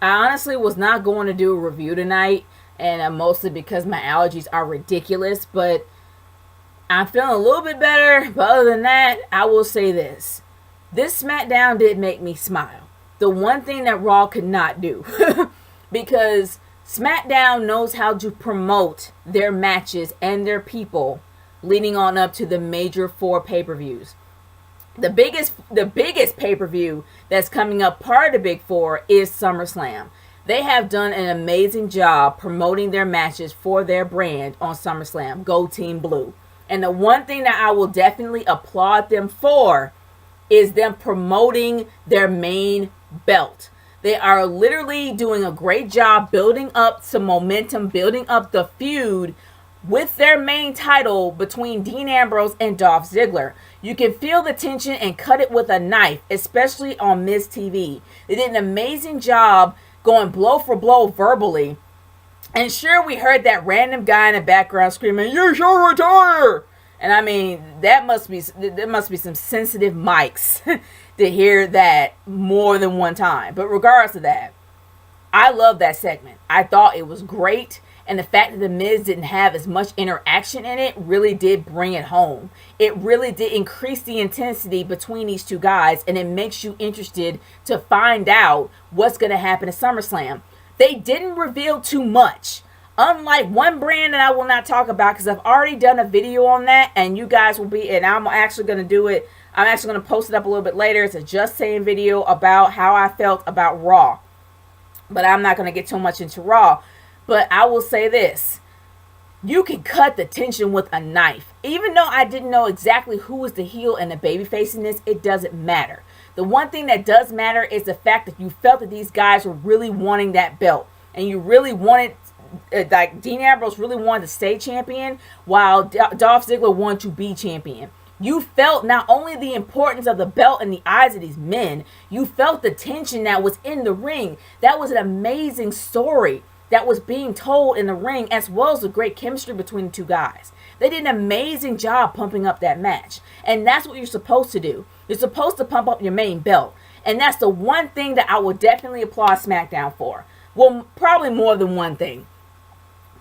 I honestly was not going to do a review tonight, and mostly because my allergies are ridiculous, but I'm feeling a little bit better. But other than that, I will say this. This SmackDown did make me smile. The one thing that Raw could not do. Because SmackDown knows how to promote their matches and their people leading on up to the major 4 pay-per-views. The biggest pay-per-view that's coming up, part of the big 4, is SummerSlam. They have done an amazing job promoting their matches for their brand on SummerSlam. Go Team Blue. And the one thing that I will definitely applaud them for is them promoting their main belt. They are literally doing a great job building up some momentum, building up the feud with their main title between Dean Ambrose and Dolph Ziggler. You can feel the tension and cut it with a knife, especially on Miz TV. They did an amazing job going blow for blow verbally. And sure, we heard that random guy in the background screaming, "You shall retire!" And I mean, there must be some sensitive mics to hear that more than one time. But regardless of that, I love that segment. I thought it was great. And the fact that The Miz didn't have as much interaction in it really did bring it home. It really did increase the intensity between these two guys, and it makes you interested to find out what's going to happen at SummerSlam. They didn't reveal too much. Unlike one brand that I will not talk about, because I've already done a video on that, and you guys will be, and I'm actually going to do it. I'm actually going to post it up a little bit later. It's a just saying video about how I felt about Raw. But I'm not going to get too much into Raw. But I will say this. You can cut the tension with a knife. Even though I didn't know exactly who was the heel and the babyface in this, it doesn't matter. The one thing that does matter is the fact that you felt that these guys were really wanting that belt. And you really wanted, like Dean Ambrose really wanted to stay champion, while Dolph Ziggler wanted to be champion. You felt not only the importance of the belt in the eyes of these men, you felt the tension that was in the ring. That was an amazing story that was being told in the ring, as well as the great chemistry between the two guys. They did an amazing job pumping up that match. And that's what you're supposed to do. You're supposed to pump up your main belt. And that's the one thing that I would definitely applaud SmackDown for. Well, probably more than one thing.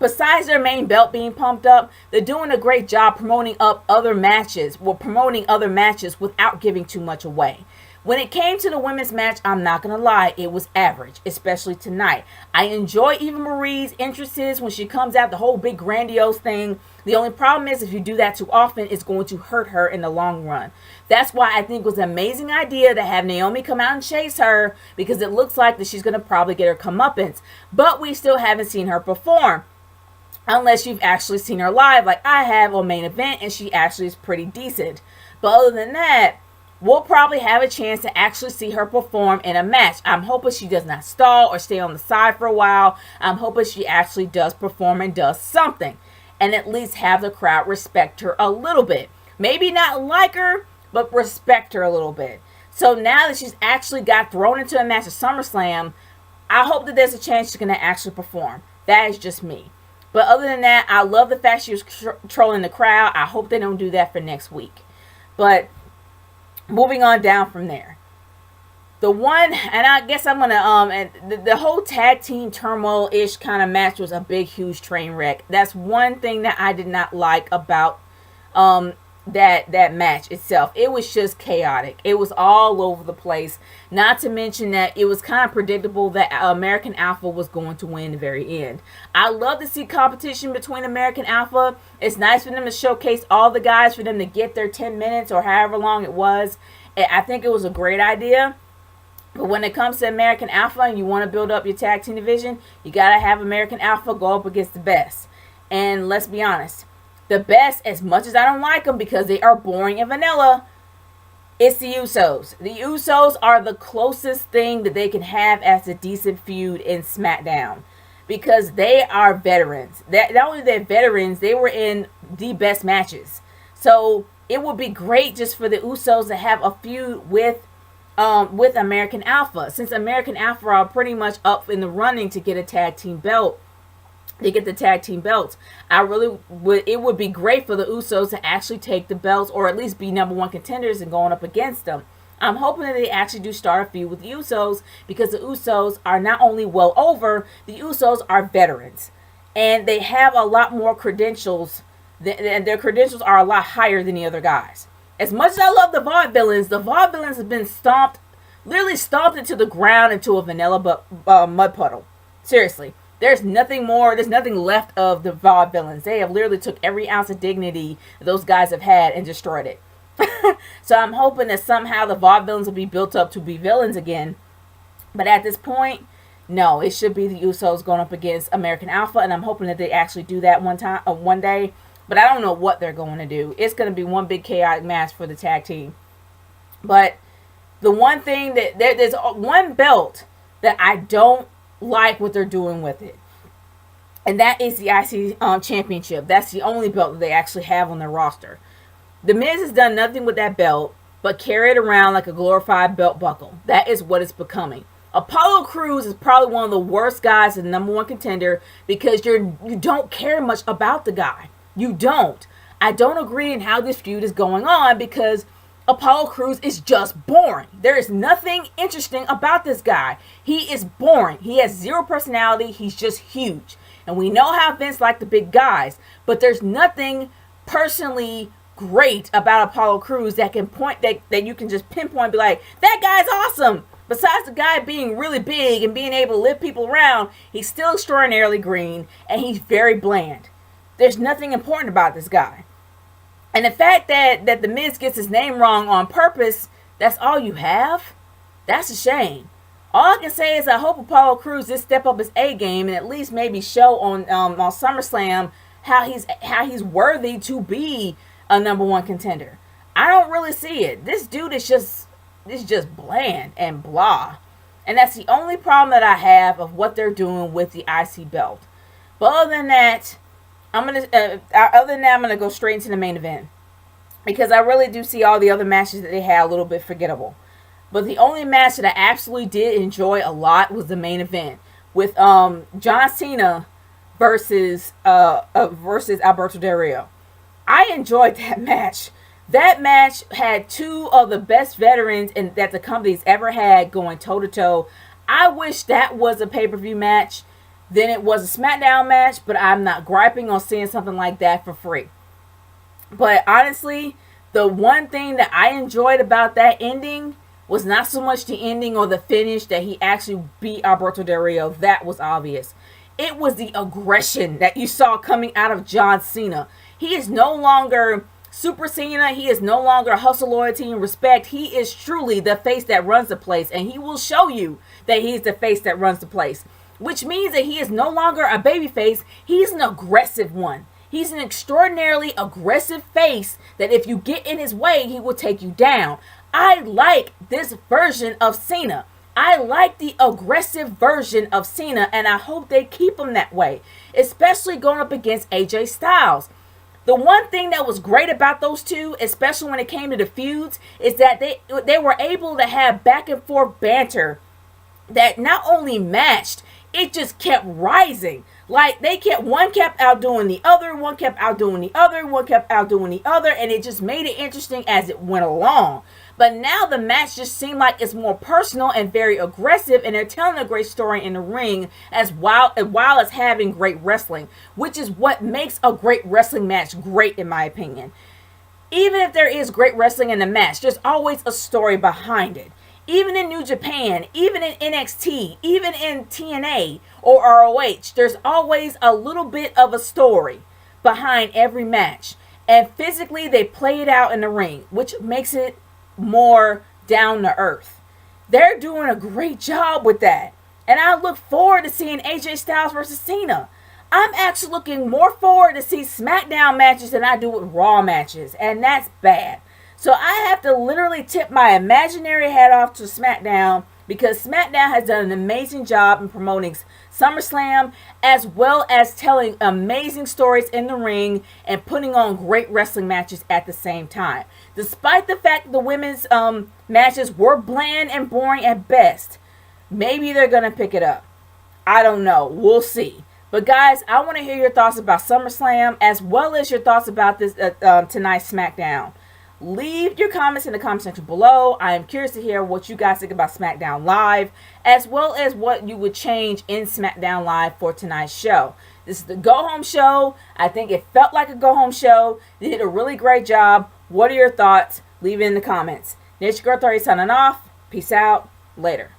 Besides their main belt being pumped up, they're doing a great job promoting other matches without giving too much away. When it came to the women's match, I'm not going to lie, it was average, especially tonight. I enjoy Eva Marie's entrances when she comes out, the whole big grandiose thing. The only problem is if you do that too often, it's going to hurt her in the long run. That's why I think it was an amazing idea to have Naomi come out and chase her, because it looks like that she's going to probably get her comeuppance. But we still haven't seen her perform. Unless you've actually seen her live like I have on Main Event, and she actually is pretty decent. But other than that, we'll probably have a chance to actually see her perform in a match. I'm hoping she does not stall or stay on the side for a while. I'm hoping she actually does perform and does something. And at least have the crowd respect her a little bit. Maybe not like her, but respect her a little bit. So now that she's actually got thrown into a match at SummerSlam, I hope that there's a chance she's going to actually perform. That is just me. But other than that, I love the fact she was trolling the crowd. I hope they don't do that for next week. But moving on down from there. The one, and I guess I'm going to, and the whole tag team turmoil-ish kind of match was a big, huge train wreck. That's one thing that I did not like about that match itself. It was just chaotic. It was all over the place. Not to mention that it was kind of predictable that American Alpha was going to win the very end. I love to see competition between American Alpha. It's nice for them to showcase all the guys, for them to get their 10 minutes or however long it was. I think it was a great idea. But when it comes to American Alpha and you want to build up your tag team division, you got to have American Alpha go up against the best. And let's be honest, the best, as much as I don't like them because they are boring and vanilla, it's the Usos. The Usos are the closest thing that they can have as a decent feud in SmackDown, because they are veterans. Not only they're veterans, they were in the best matches. So it would be great just for the Usos to have a feud with American Alpha, since American Alpha are pretty much up in the running to get a tag team belt. They get the tag team belts. It would be great for the Usos to actually take the belts, or at least be number one contenders and going up against them. I'm hoping that they actually do start a feud with the Usos, because the Usos are not only well over, the Usos are veterans. And they have a lot more credentials, and their credentials are a lot higher than the other guys. As much as I love the Vaudevillains have been literally stomped into the ground, into a vanilla mud puddle. Seriously. There's nothing left of the Vaudevillains. They have literally took every ounce of dignity those guys have had and destroyed it. So I'm hoping that somehow the Vaudevillains will be built up to be villains again. But at this point, no, it should be the Usos going up against American Alpha, and I'm hoping that they actually do that one day. But I don't know what they're going to do. It's going to be one big chaotic match for the tag team. But the one thing there's one belt that I don't like what they're doing with it, and that is the IC championship. That's the only belt that they actually have on their roster. The Miz has done nothing with that belt but carry it around like a glorified belt buckle. That is what it's becoming. Apollo Crews is probably one of the worst guys in the number one contender, because you don't care much about the guy. You don't. I don't agree in how this feud is going on, because Apollo Crews is just boring. There is nothing interesting about this guy. He is boring. He has zero personality. He's just huge. And we know how Vince liked the big guys, but there's nothing personally great about Apollo Crews that you can just pinpoint and be like, that guy's awesome. Besides the guy being really big and being able to lift people around, he's still extraordinarily green, and he's very bland. There's nothing important about this guy. And the fact that the Miz gets his name wrong on purpose, that's all you have? That's a shame. All I can say is I hope Apollo Crews just step up his A game and at least maybe show on SummerSlam how he's worthy to be a number one contender. I don't really see it. This dude is just bland and blah. And that's the only problem that I have of what they're doing with the IC belt. But other than that, I'm gonna go straight into the main event, because I really do see all the other matches that they had a little bit forgettable. But the only match that I absolutely did enjoy a lot was the main event with John Cena versus Alberto Del Rio. I enjoyed that match. That match had two of the best veterans that the company's ever had going toe to toe. I wish that was a pay-per-view match than it was a SmackDown match, but I'm not griping on seeing something like that for free. But honestly, the one thing that I enjoyed about that ending was not so much the ending or the finish that he actually beat Alberto Del Rio. That was obvious. It was the aggression that you saw coming out of John Cena. He is no longer Super Cena. He is no longer hustle, loyalty, and respect. He is truly the face that runs the place, and he will show you that he's the face that runs the place. Which means that he is no longer a baby face. He's an aggressive one. He's an extraordinarily aggressive face that if you get in his way, he will take you down. I like this version of Cena. I like the aggressive version of Cena, and I hope they keep him that way, especially going up against AJ Styles. The one thing that was great about those two, especially when it came to the feuds, is that they were able to have back and forth banter that not only matched, it just kept rising. Like one kept outdoing the other, one kept outdoing the other, one kept outdoing the other, and it just made it interesting as it went along. But now the match just seemed like it's more personal and very aggressive, and they're telling a great story in the ring as while as having great wrestling, which is what makes a great wrestling match great, in my opinion. Even if there is great wrestling in the match, there's always a story behind it. Even in New Japan, even in NXT, even in TNA or ROH, there's always a little bit of a story behind every match. And physically, they play it out in the ring, which makes it more down to earth. They're doing a great job with that. And I look forward to seeing AJ Styles versus Cena. I'm actually looking more forward to see SmackDown matches than I do with Raw matches. And that's bad. So I have to literally tip my imaginary hat off to SmackDown, because SmackDown has done an amazing job in promoting SummerSlam, as well as telling amazing stories in the ring and putting on great wrestling matches at the same time. Despite the fact that the women's matches were bland and boring at best, maybe they're going to pick it up. I don't know. We'll see. But guys, I want to hear your thoughts about SummerSlam, as well as your thoughts about this tonight's SmackDown. Leave your comments in the comment section below. I am curious to hear what you guys think about SmackDown Live, as well as what you would change in SmackDown Live for tonight's show. This is the go-home show. I think it felt like a go-home show. They did a really great job. What are your thoughts? Leave it in the comments. It's your girl 30 signing off. Peace out. Later.